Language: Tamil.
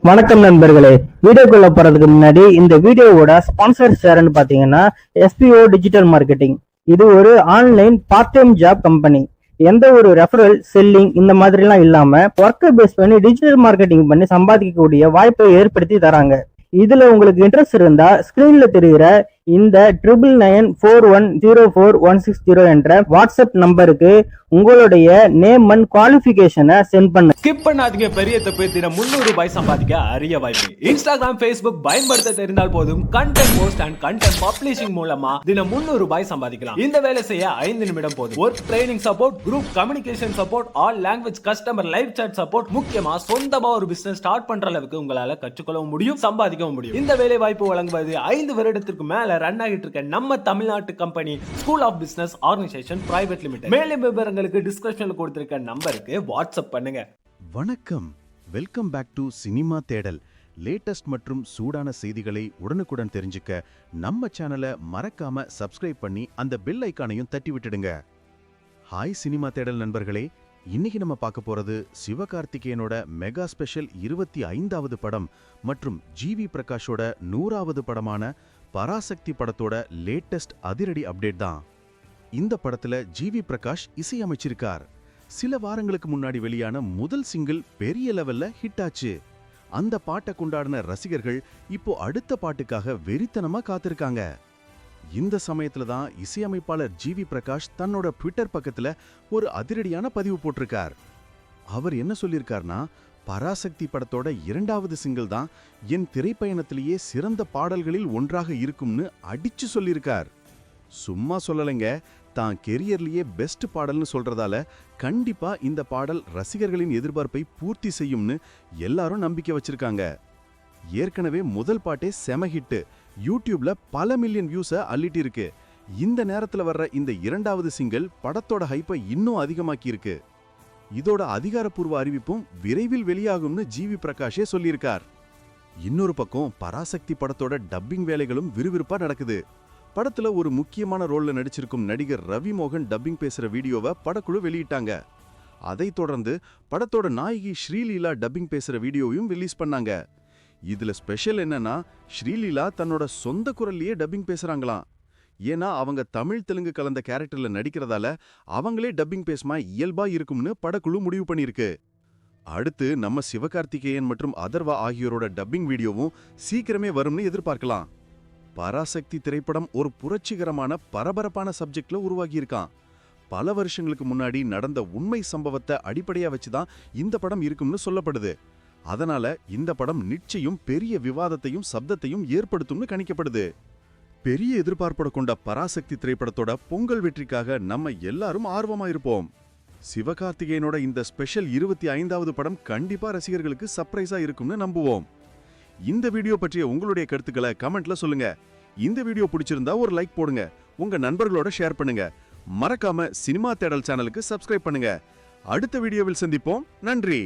வணக்கம் நண்பர்களே. வீடியோக்குள்ள போறதுக்கு முன்னாடி இந்த வீடியோவோட ஸ்பான்சர் யாருன்னு பாத்தீங்கன்னா SPO டிஜிட்டல் மார்க்கெட்டிங். இது ஒரு online part time job company. எந்த ஒரு ரெஃபரல் செல்லிங் இந்த மாதிரி எல்லாம் இல்லாம ஒர்க்கை பேஸ் பண்ணி டிஜிட்டல் மார்க்கெட்டிங் பண்ணி சம்பாதிக்கக்கூடிய வாய்ப்பை ஏற்படுத்தி தராங்க. இதுல உங்களுக்கு இன்ட்ரெஸ்ட் இருந்தா ஸ்கிரீன்ல தெரிகிற இந்த 9994104160 என்ற வாட்ஸ்அப் நம்பருக்கு உங்களுடைய நேம் அண்ட் குவாலிஃபிகேஷனை சென்ட் பண்ணு. ஸ்கிப் பண்ணாதீங்க. பெரிய தப்பு. தினம் 300 ரூபாய் சம்பாதிக்க அரிய வாய்ப்பு. இன்ஸ்டாகிராம், Facebook பயன்படுத்த தெரிந்தால் போதும். Content post and content publishing மூலமா தினம் 300 ரூபாய் சம்பாதிக்கலாம். இந்த வேலை செய்ய 5 நிமிடம் போதும். Work training support, group communication support, all language customer live chat support, முக்கியமா சொந்தமா ஒரு பிசினஸ் ஸ்டார்ட் பண்ற அளவுக்கு உங்களால கற்றுக்கொள்ளவும் முடியும், சம்பாதிக்கவும் முடியும். இந்த வேலை வாய்ப்பு வழங்குவது 5 வருடத்திற்கு மேல ரன் ஆகிட்டு இருக்க நம்ம தமிழ்நாட்டு company school of business organisation private limited. மேலும் விவரங்களுக்கு டிஸ்கிரிப்ஷன்ல கொடுத்திருக்க நம்பருக்கு வாட்ஸ்அப் பண்ணுங்க. வணக்கம், welcome back to cinema Thedal. Latest மற்றும் சூடான செய்திகளை உடனுக்குடன் தெரிஞ்சுக்க நம்ம சேனலை மறக்காம சப்ஸ்கிரைப் பண்ணி அந்த பெல் ஐகானையும் தட்டி விட்டுடுங்க. ஹாய் சினிமா தேடல் நண்பர்களே, இன்னைக்கு நம்ம பார்க்க போறது சிவகார்த்திகேயனோட மெகா ஸ்பெஷல் 25வது படம் மற்றும் ஜிவி பிரகாஷோட 100வது படமான பராசக்தி படத்தோட லேட்டஸ்ட் அதிரடி அப்டேட் தான். இந்த படத்துல ஜிவி பிரகாஷ் இசையமைச்சிருக்கார். சில வாரங்களுக்கு முன்னாடி வெளியான முதல் சிங்கிள் பெரிய லெவல்ல ஹிட் ஆச்சு. அந்த பாட்டை கொண்டாடின ரசிகர்கள் இப்போ அடுத்த பாட்டுக்காக வெறித்தனமா காத்திருக்காங்க. இந்த சமயத்துல தான் இசையமைப்பாளர் ஜிவி பிரகாஷ் தன்னோட ட்விட்டர் பக்கத்துல ஒரு அதிரடியான பதிவு போட்டிருக்கார். அவர் என்ன சொல்லியிருக்கார்னா, பராசக்தி படத்தோட 2வது சிங்கிள் தான் என் திரைப்பயணத்திலேயே சிறந்த பாடல்களில் ஒன்றாக இருக்கும்னு அடிச்சு சொல்லியிருக்கார். சும்மா சொல்லலைங்க, தான் கெரியர்லயே பெஸ்ட் பாடல்னு சொல்றதால கண்டிப்பா இந்த பாடல் ரசிகர்களின் எதிர்பார்ப்பை பூர்த்தி செய்யும்னு எல்லாரும் நம்பிக்கை வச்சிருக்காங்க. ஏற்கனவே முதல் பாட்டே செம ஹிட், யூடியூப்ல பல மில்லியன் வியூஸை அள்ளிட்டு இருக்கு. இந்த நேரத்துல வர்ற இந்த 2வது சிங்கிள் படத்தோட ஹைப்பை இன்னும் அதிகமாக்கி இருக்கு. இதோட அதிகாரப்பூர்வ அறிவிப்பும் விரைவில் வெளியாகும்னு ஜிவி பிரகாஷே சொல்லியிருக்கார். இன்னொரு பக்கம் பராசக்தி படத்தோட டப்பிங் வேலைகளும் விறுவிறுப்பா நடக்குது. படத்துல ஒரு முக்கியமான ரோல்ல நடிச்சிருக்கும் நடிகர் ரவி மோகன் டப்பிங் பேசுற வீடியோவை படக்குழு வெளியிட்டாங்க. அதைத் தொடர்ந்து படத்தோட நாயகி ஸ்ரீலீலா டப்பிங் பேசுற வீடியோவையும் ரிலீஸ் பண்ணாங்க. இதுல ஸ்பெஷல் என்னன்னா, ஸ்ரீலீலா தன்னோட சொந்த குரல்லையே டப்பிங் பேசுறாங்களாம். ஏன்னா அவங்க தமிழ் தெலுங்கு கலந்த கேரக்டர்ல நடிக்கிறதால அவங்களே டப்பிங் பேசுமா இயல்பா இருக்கும்னு படக்குழு முடிவு பண்ணிருக்கு. அடுத்து நம்ம சிவகார்த்திகேயன் மற்றும் அதர்வா ஆகியோரோட டப்பிங் வீடியோவும் சீக்கிரமே வரும்னு எதிர்பார்க்கலாம். பராசக்தி திரைப்படம் ஒரு புரட்சிகரமான பரபரப்பான சப்ஜெக்ட்ல உருவாகியிருக்கான். பல வருஷங்களுக்கு முன்னாடி நடந்த உண்மை சம்பவத்தை அடிப்படையா வச்சுதான் இந்த படம் இருக்கும்னு சொல்லப்படுது. அதனால இந்த படம் நிச்சயம் பெரிய விவாதத்தையும் சப்தத்தையும் ஏற்படுத்தும்னு கணிக்கப்படுது. பெரிய எதிர்பார்ப்போட கொண்ட பராசக்தி திரைப்படத்தோட பொங்கல் வெற்றிக்காக நம்ம எல்லாரும் ஆர்வமா இருப்போம். சிவகார்த்திகேயனோட இந்த ஸ்பெஷல் 25வது படம் கண்டிப்பா ரசிகர்களுக்கு சர்ப்ரைஸா இருக்கும்னு நம்புவோம். இந்த வீடியோ பற்றிய உங்களுடைய கருத்துக்களை கமெண்ட்ல சொல்லுங்க. இந்த வீடியோ பிடிச்சிருந்தா ஒரு லைக் போடுங்க, உங்க நண்பர்களோட ஷேர் பண்ணுங்க. மறக்காம சினிமா தேடல் சேனலுக்கு சப்ஸ்கிரைப் பண்ணுங்க. அடுத்த வீடியோவில் சந்திப்போம். நன்றி.